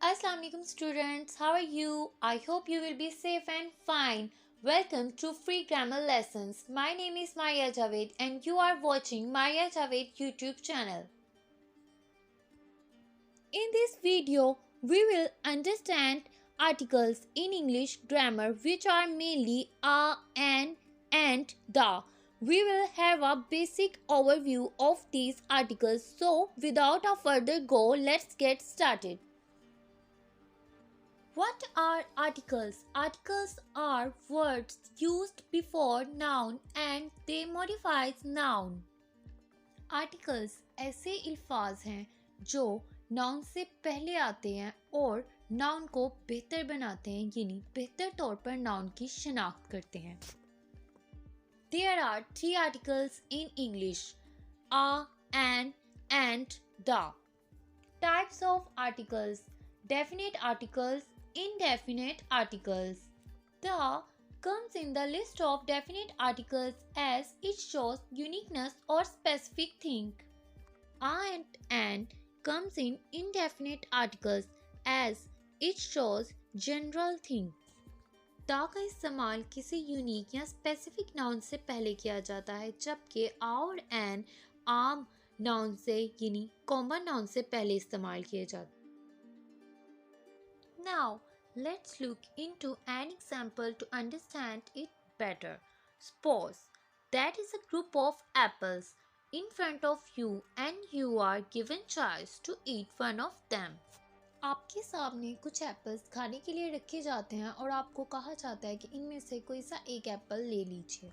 Assalamu alaikum students, how are you? I hope you will be safe and fine. Welcome to Free Grammar Lessons. My name is Maya Javed and you are watching Maya Javed YouTube channel. In this video, we will understand articles in English grammar which are mainly a, an, and the. We will have a basic overview of these articles. So, without a further go, let's get started. What are articles? Articles are words used before noun and they modifies noun. Articles ऐसे अल्फाज हैं जो noun से पहले आते हैं और noun को बेहतर बनाते हैं यानी बेहतर तौर पर नाउन की शिनाख्त करते हैं. There are three articles in English: a, an, and the. Types of articles: definite articles, indefinite articles. The comes in the list of definite articles as it shows uniqueness or specific thing. And comes in indefinite articles as it shows general thing. दा का इस्तेमाल किसी unique या specific noun से पहले किया जाता है जबकि आ और एन आम नाउन से यानी कॉमन नाउन से पहले इस्तेमाल किए जाते हैं. Now, let's look into an example to understand it better. Suppose that is a group of apples in front of you and you are given choice to eat one of them. आपके सामने कुछ apples खाने के लिए रखे जाते हैं और आपको कहा जाता है कि इनमें से कोई सा एक एप्पल ले लीजिए.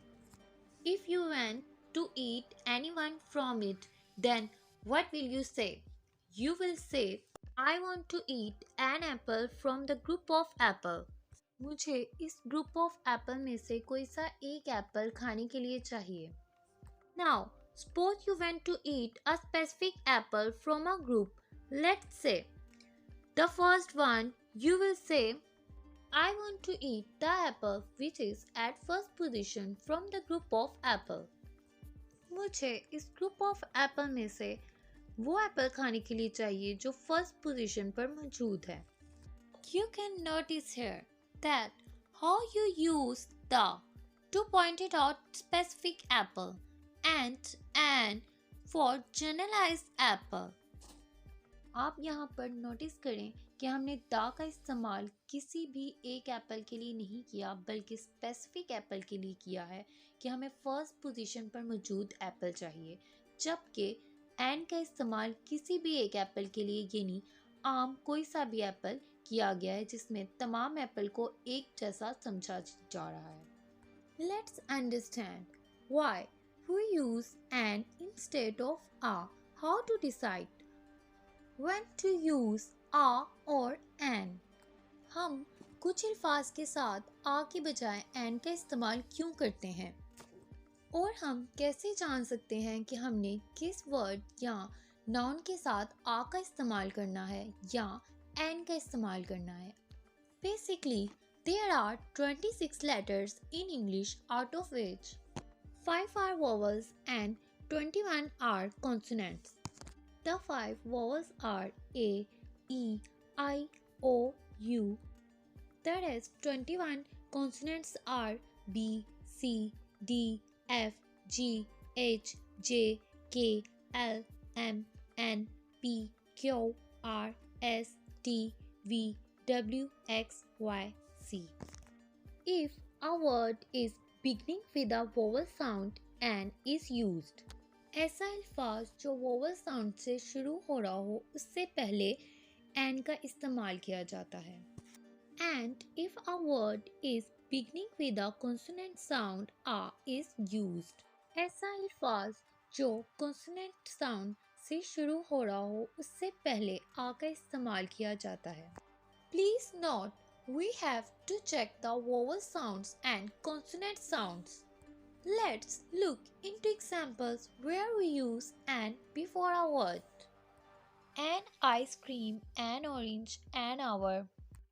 If you want to eat anyone from it, then what will you say? You will say, I want to eat an apple from the group of apple. मुझे इस ग्रुप ऑफ एप्पल में से कोई सा एक Apple खाने के लिए चाहिए. Now, suppose you want to eat a specific apple from a group. Let's say, the first one you will say, I want to eat the apple which is at first position from the group of apple. मुझे इस group of Apple में से वो Apple खाने के लिए चाहिए जो फर्स्ट पोजीशन पर मौजूद है. You can notice here that how you use the to point it out specific apple and for generalized apple. आप यहाँ पर नोटिस करें कि हमने दा का इस्तेमाल किसी भी एक एप्पल के लिए नहीं किया बल्कि स्पेसिफिक एप्पल के लिए किया है कि हमें फर्स्ट पोजीशन पर मौजूद एप्पल चाहिए, जबकि एंड का इस्तेमाल किसी भी एक एप्पल के लिए यानी आम कोई सा भी एप्पल किया गया है जिसमें तमाम एप्पल को एक जैसा समझा जा रहा है. Let's understand why we use an instead of a. How to decide when to use a or an. हम कुछ अल्फाज के साथ आ के बजाय एन का इस्तेमाल क्यों करते हैं और हम कैसे जान सकते हैं कि हमने किस वर्ड या नाउन के साथ आ का इस्तेमाल करना है या एन का इस्तेमाल करना है. Basically, there are 26 letters in English out of which 5 are vowels and 21 are consonants. The 5 vowels are A, E, I, O, U. The rest 21 consonants are B, C, D, F, G, H, J, K, L, M, N, P, Q, R, S, T, V, W, X, Y, C. If a word is beginning with a vowel sound and is used, ऐसा अल्फाज जो vowel sound से शुरू हो रहा हो उससे पहले एन का इस्तेमाल किया जाता है. And if a word is beginning with a consonant sound a is used, ऐसा अल्फाज जो consonant sound से शुरू हो रहा हो उससे पहले आ का इस्तेमाल किया जाता है. Please note, we have to check the vowel sounds and consonant sounds. Let's look into examples where we use an before a word. An ice cream, an orange, an hour.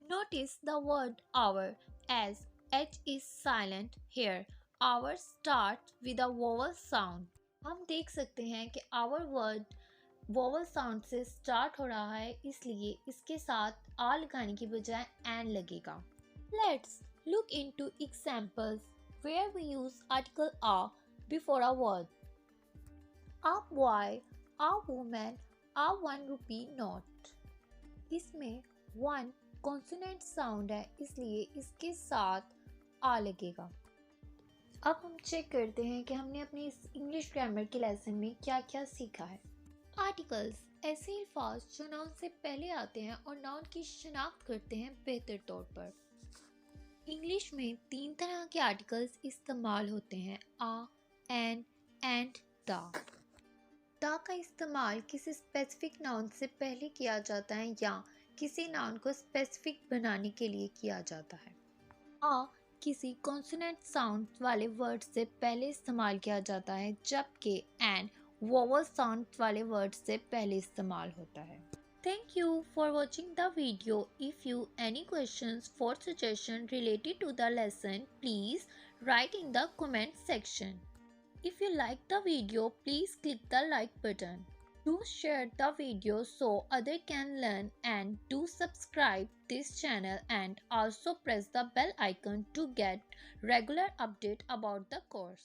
Notice the word hour as H is silent here. Hour starts with a vowel sound. हम देख सकते हैं कि our word vowel sound से start हो रहा है, इसलिए इसके साथ आ लगाने की बजाय एन लगेगा। Let's look into examples where we use article a before a word. A boy, a woman, a 1 rupee note. इसमें 1 कॉन्सोनेंट साउंड है, इसलिए इसके साथ आ लगेगा। अब हम चेक करते हैं कि हमने अपनी इस इंग्लिश ग्रामर के लेसन में क्या क्या सीखा है। आर्टिकल्स ऐसे अल्फाज जो नाउन से पहले आते हैं और नाउन की शनाख्त करते हैं बेहतर तौर पर। इंग्लिश में 3 तरह के आर्टिकल्स इस्तेमाल होते हैं, आ, एन, एंड, द। द का इस्तेमाल किसी स्पेसिफिक नाउन से पहले किया जाता है या किसी नाउन को स्पेसिफिक बनाने के लिए किया जाता है। आ किसी कॉन्सोनेंट साउंड वाले वर्ड से पहले इस्तेमाल किया जाता है, जबकि एन वोवल साउंड वाले वर्ड से पहले इस्तेमाल होता है। Thank you for watching the video. If you any questions for suggestion related to the lesson, please write in the comment section. If you like the video, please click the like button. Do share the video so others can learn, and do subscribe this channel and also press the bell icon to get regular update about the course.